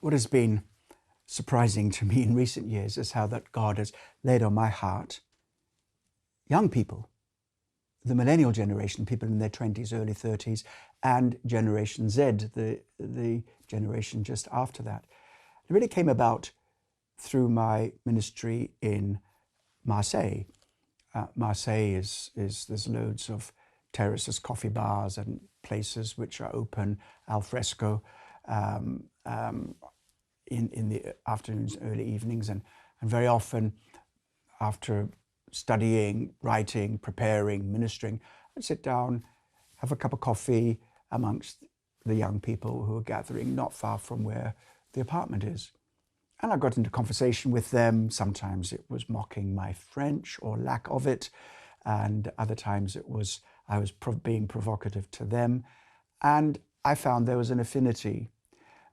What has been surprising to me in recent years is how that God has laid on my heart young people, the millennial generation, people in their 20s, early 30s, and Generation Z, the generation just after that. It really came about through my ministry in Marseille. Marseille there's loads of terraces, coffee bars, and places which are open al fresco in the afternoons, early evenings, and very often after studying, writing, preparing, ministering, I'd sit down, have a cup of coffee amongst the young people who are gathering not far from where the apartment is. And I got into conversation with them. Sometimes it was mocking my French or lack of it, and other times I was being provocative to them. And I found there was an affinity,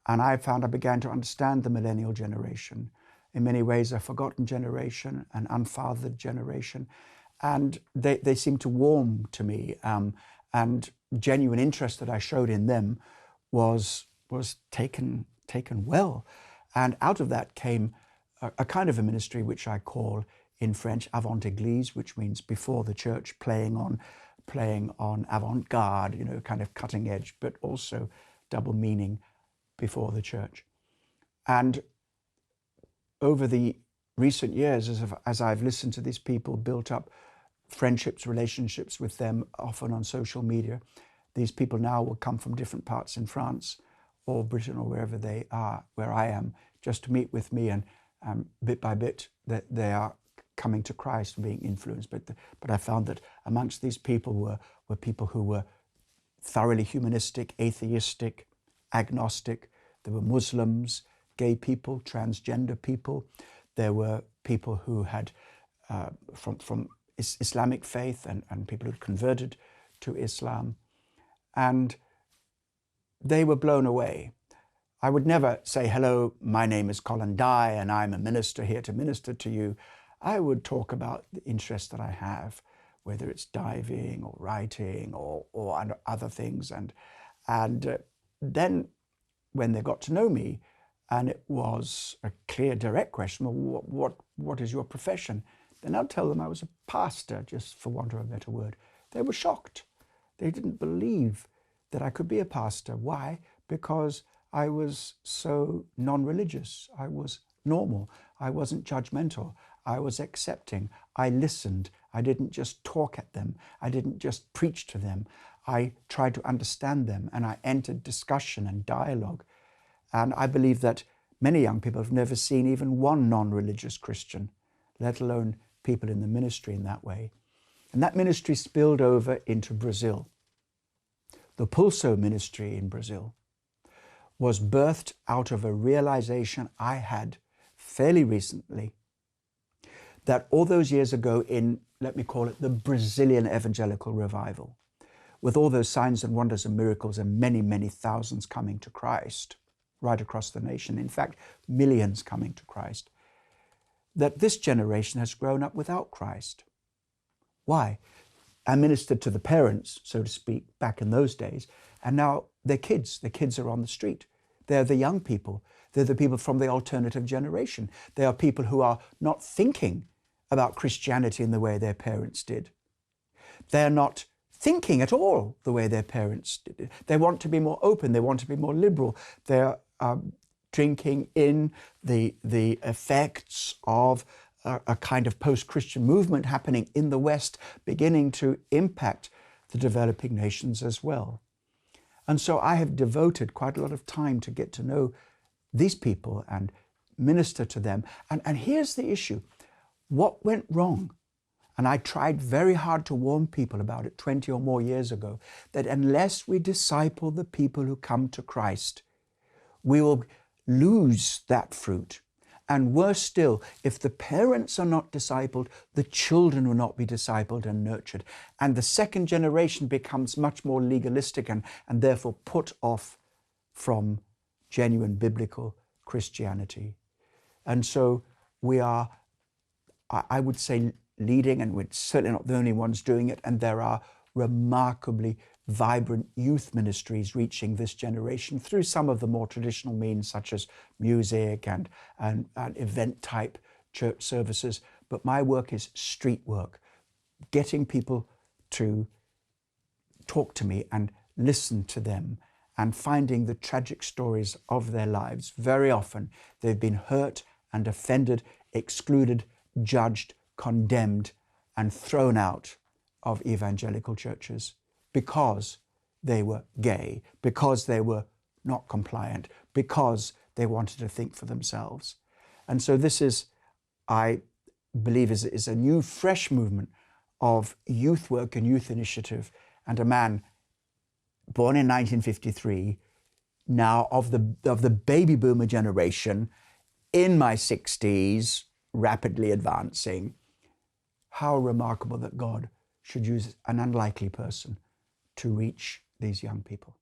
and I began to understand the millennial generation. In many ways, a forgotten generation, an unfathered generation, and they seemed to warm to me. And genuine interest that I showed in them was taken well. And out of that came a kind of a ministry which I call in French avant-église, which means before the church, playing on avant-garde, kind of cutting edge, but also double meaning before the church. And over the recent years, as I've listened to these people, built up friendships, relationships with them, often on social media, these people now will come from different parts in France or Britain or wherever they are, where I am, just to meet with me, and bit by bit that they are coming to Christ, being influenced. But I found that amongst these people were people who were thoroughly humanistic, atheistic, agnostic. There were Muslims, gay people, transgender people. There were people who had from Islamic faith and people who had converted to Islam. And they were blown away. I would never say, hello, my name is Colin and I'm a minister here to minister to you. I would talk about the interest that I have, whether it's diving or writing or other things. And then when they got to know me, and it was a clear, direct question, well, what is your profession? Then I'd tell them I was a pastor, just for want of a better word. They were shocked. They didn't believe that I could be a pastor. Why? Because I was so non-religious. I was normal. I wasn't judgmental. I was accepting. I listened. I didn't just talk at them. I didn't just preach to them. I tried to understand them, and I entered discussion and dialogue. And I believe that many young people have never seen even one non-religious Christian, let alone people in the ministry in that way. And that ministry spilled over into Brazil. The Pulso ministry in Brazil was birthed out of a realization I had fairly recently, that all those years ago in, let me call it, the Brazilian evangelical revival, with all those signs and wonders and miracles and many, many thousands coming to Christ right across the nation, in fact, millions coming to Christ, that this generation has grown up without Christ. Why? I ministered to the parents, so to speak, back in those days, and now their kids are on the street. They're the young people. They're the people from the alternative generation. They are people who are not thinking about Christianity in the way their parents did. They're not thinking at all the way their parents did. They want to be more open. They want to be more liberal. They're drinking in the effects of a kind of post-Christian movement happening in the West, beginning to impact the developing nations as well. And so I have devoted quite a lot of time to get to know these people and minister to them. And here's the issue. What went wrong? And I tried very hard to warn people about it 20 or more years ago, that unless we disciple the people who come to Christ, we will lose that fruit. And worse still, if the parents are not discipled, the children will not be discipled and nurtured. And the second generation becomes much more legalistic and therefore put off from genuine biblical Christianity. And so we are, I would say, leading, and we're certainly not the only ones doing it. And there are remarkably vibrant youth ministries reaching this generation through some of the more traditional means, such as music and event type church services. But my work is street work, getting people to talk to me and listen to them and finding the tragic stories of their lives. Very often they've been hurt and offended, excluded, judged, condemned, and thrown out of evangelical churches because they were gay, because they were not compliant, because they wanted to think for themselves. And so this is, I believe, is a new, fresh movement of youth work and youth initiative. And a man born in 1953, now of the baby boomer generation, in my 60s, rapidly advancing. How remarkable that God should use an unlikely person to reach these young people.